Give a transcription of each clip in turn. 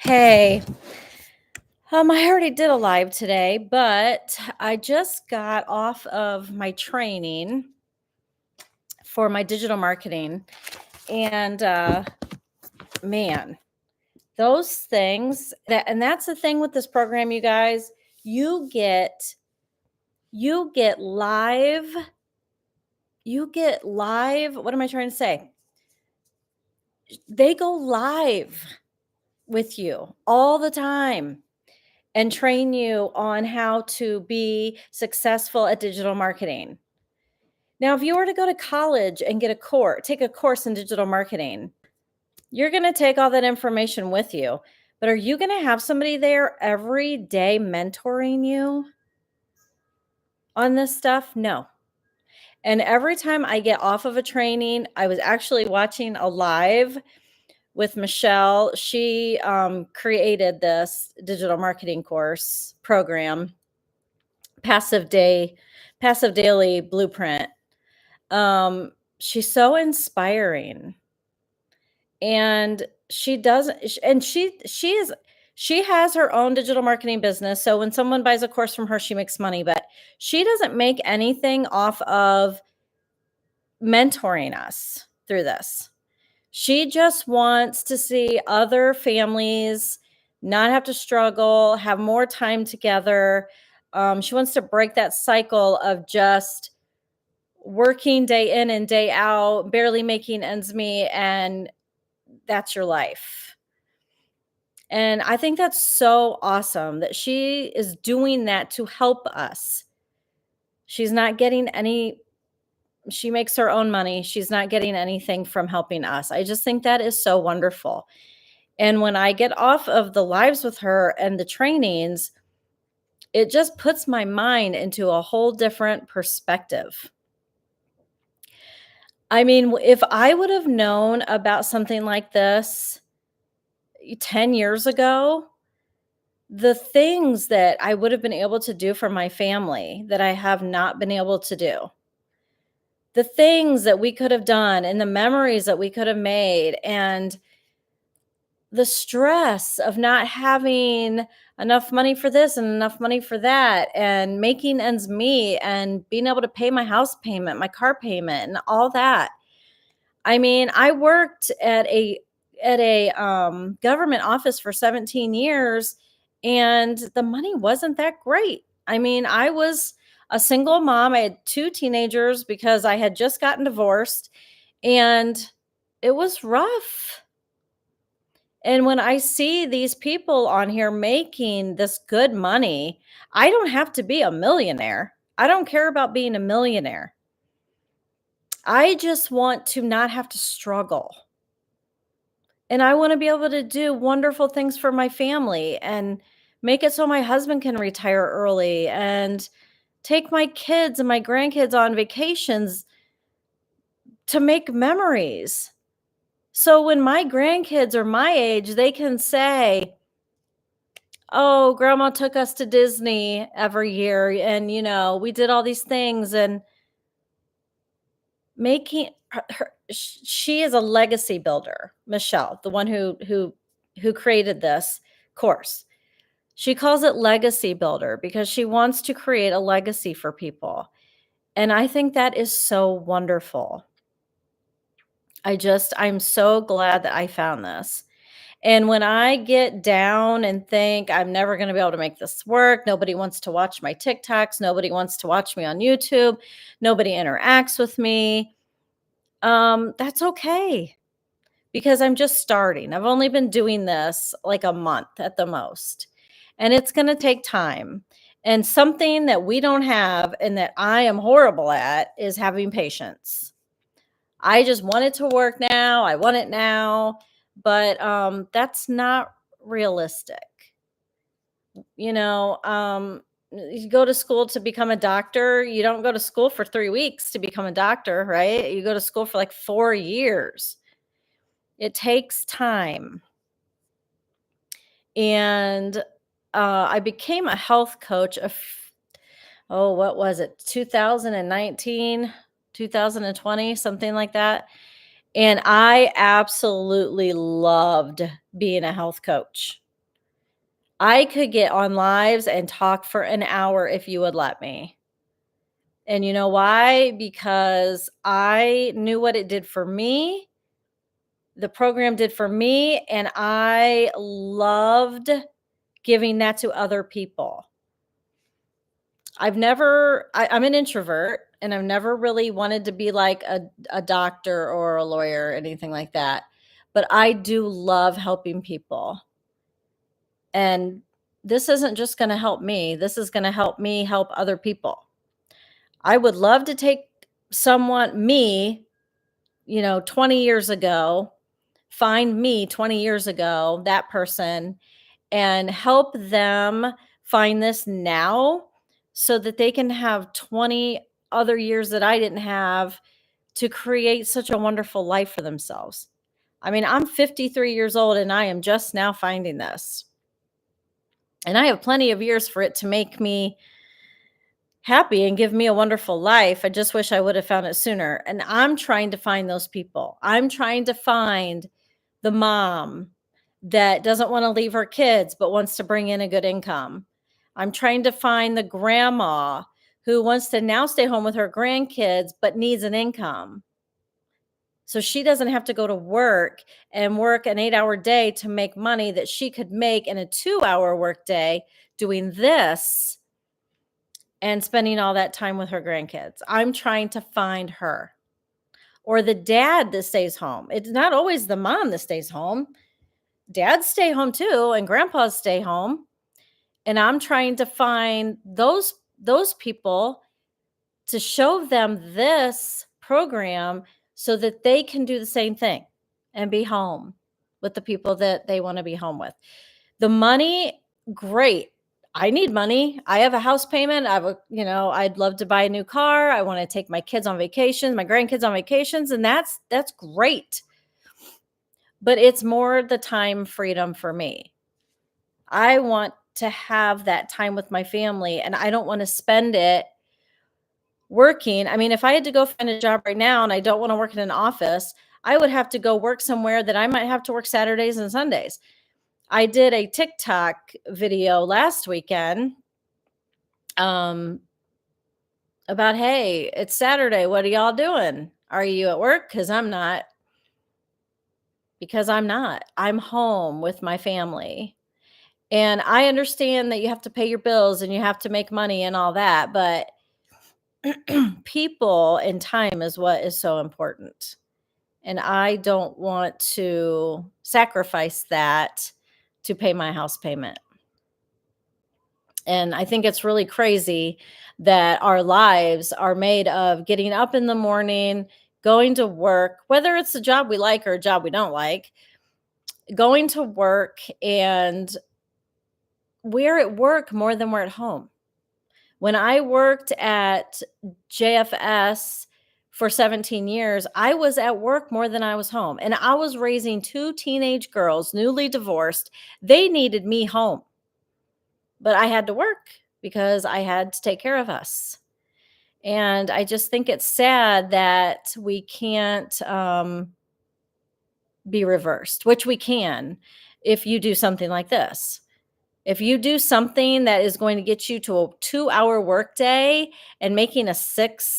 Hey, I already did a live today, but I just got off of my training for my digital marketing. And man, those things and that's the thing with this program, you guys, you get you get live, what am I trying to say? They go live with you all the time and train you on how to be successful at digital marketing. Now, if you were to go to college and take a course in digital marketing, you're going to take all that information with you. But are you going to have somebody there every day mentoring you on this stuff? No. And every time I get off of a training, I was actually watching a live with Michelle. She created this digital marketing course program, passive day, passive daily blueprint. She's so inspiring. And she doesn't sh and she has her own digital marketing business, so when someone buys a course from her, she makes money, but she doesn't make anything off of mentoring us through this. She just wants to see other families not have to struggle, have more time together. She wants to break that cycle of just working day in and day out, barely making ends meet, and that's your life. And I think that's so awesome that she is doing that to help us. She's not getting any She makes her own money. She's not getting anything from helping us. I just think that is so wonderful. And when I get off of the lives with her and the trainings, it just puts my mind into a whole different perspective. I mean, if I would have known about something like this 10 years ago, the things that I would have been able to do for my family that I have not been able to do, the things that we could have done and the memories that we could have made, and the stress of not having enough money for this and enough money for that, and making ends meet, and being able to pay my house payment, my car payment, and all that. I mean, I worked at a government office for 17 years, and the money wasn't that great. I mean, I was a single mom. I had 2 teenagers because I had just gotten divorced, and it was rough. And when I see these people on here making this good money, I don't have to be a millionaire. I don't care about being a millionaire. I just want to not have to struggle. And I wanna be able to do wonderful things for my family and make it so my husband can retire early and take my kids and my grandkids on vacations to make memories. So when my grandkids are my age, they can say, "Oh, grandma took us to Disney every year, and, we did all these things," and making she is a legacy builder, Michelle, the one who created this course. She calls it legacy builder because she wants to create a legacy for people. And I think that is so wonderful. I'm so glad that I found this. And when I get down and think I'm never going to be able to make this work, nobody wants to watch my TikToks, nobody wants to watch me on YouTube, nobody interacts with me, that's okay because I'm just starting. I've only been doing this like a month at the most, and it's going to take time. And something that we don't have and that I am horrible at is having patience. I just want it to work now. I want it now, but that's not realistic. You know, you go to school to become a doctor. You don't go to school for 3 weeks to become a doctor, right? You go to school for like 4 years. It takes time. And I became a health coach what was it, 2019, 2020, something like that. And I absolutely loved being a health coach. I could get on lives and talk for an hour if you would let me. And you know why? Because I knew what it did for me, the program did for me, and I loved giving that to other people. I'm an introvert and I've never really wanted to be like a doctor or a lawyer or anything like that. But I do love helping people. And this isn't just going to help me. This is going to help me help other people. I would love to take me, 20 years ago, find me 20 years ago, that person, and help them find this now so that they can have 20 other years that I didn't have to create such a wonderful life for themselves. I mean, I'm 53 years old and I am just now finding this. And I have plenty of years for it to make me happy and give me a wonderful life. I just wish I would have found it sooner. And I'm trying to find those people. I'm trying to find the mom that doesn't want to leave her kids but wants to bring in a good income. I'm trying to find the grandma who wants to now stay home with her grandkids but needs an income. So she doesn't have to go to work and work an 8-hour day to make money that she could make in a 2-hour work day doing this and spending all that time with her grandkids. I'm trying to find her. Or the dad that stays home. It's not always the mom that stays home. Dads stay home too, and grandpas stay home. And I'm trying to find those people to show them this program so that they can do the same thing and be home with the people that they want to be home with. The money, great. I need money. I have a house payment. I'd love to buy a new car. I want to take my kids on vacations, my grandkids on vacations, and that's great. But it's more the time freedom for me. I want to have that time with my family and I don't want to spend it working. I mean, if I had to go find a job right now and I don't want to work in an office, I would have to go work somewhere that I might have to work Saturdays and Sundays. I did a TikTok video last weekend about, hey, it's Saturday. What are y'all doing? Are you at work? Because I'm not. I'm home with my family. And I understand that you have to pay your bills and you have to make money and all that, but people and time is what is so important. And I don't want to sacrifice that to pay my house payment. And I think it's really crazy that our lives are made of getting up in the morning, going to work, whether it's a job we like or a job we don't like, going to work, and we're at work more than we're at home. When I worked at JFS for 17 years, I was at work more than I was home. And I was raising 2 teenage girls, newly divorced. They needed me home. But I had to work because I had to take care of us. And I just think it's sad that we can't be reversed, which we can if you do something like this. If you do something that is going to get you to a 2-hour workday and making a six-figure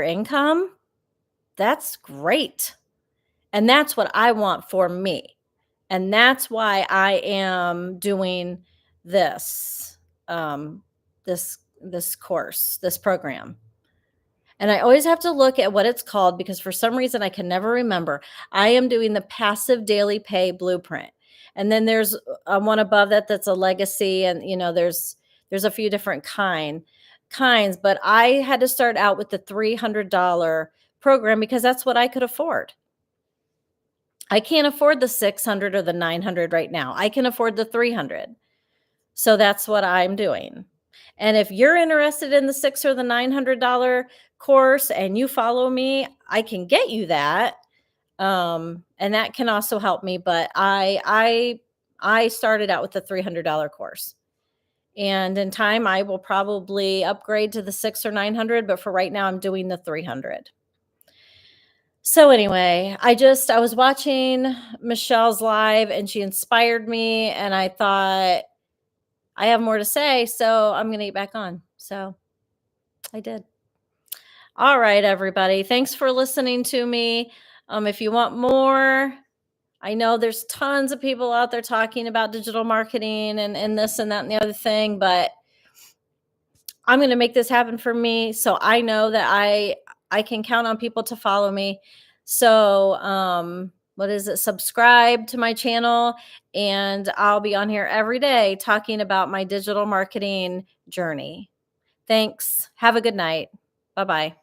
income, that's great. And that's what I want for me. And that's why I am doing this, this course, this program. And I always have to look at what it's called because for some reason I can never remember. I am doing the Passive Daily Pay Blueprint. And then there's one above that that's a legacy, and there's a few different kinds, but I had to start out with the $300 program because that's what I could afford. I can't afford the 600 or the 900 right now. I can afford the 300. So that's what I'm doing. And if you're interested in the $600 or the $900 course and you follow me, I can get you that. And that can also help me. But I started out with the $300 course. And in time, I will probably upgrade to the 600 or 900. But for right now, I'm doing the 300. So anyway, I was watching Michelle's live and she inspired me and I thought I have more to say, so I'm going to get back on. So I did. All right, everybody. Thanks for listening to me. If you want more, I know there's tons of people out there talking about digital marketing and this and that and the other thing, but I'm going to make this happen for me. So I know that I can count on people to follow me. So, what is it? Subscribe to my channel and I'll be on here every day talking about my digital marketing journey. Thanks. Have a good night. Bye-bye.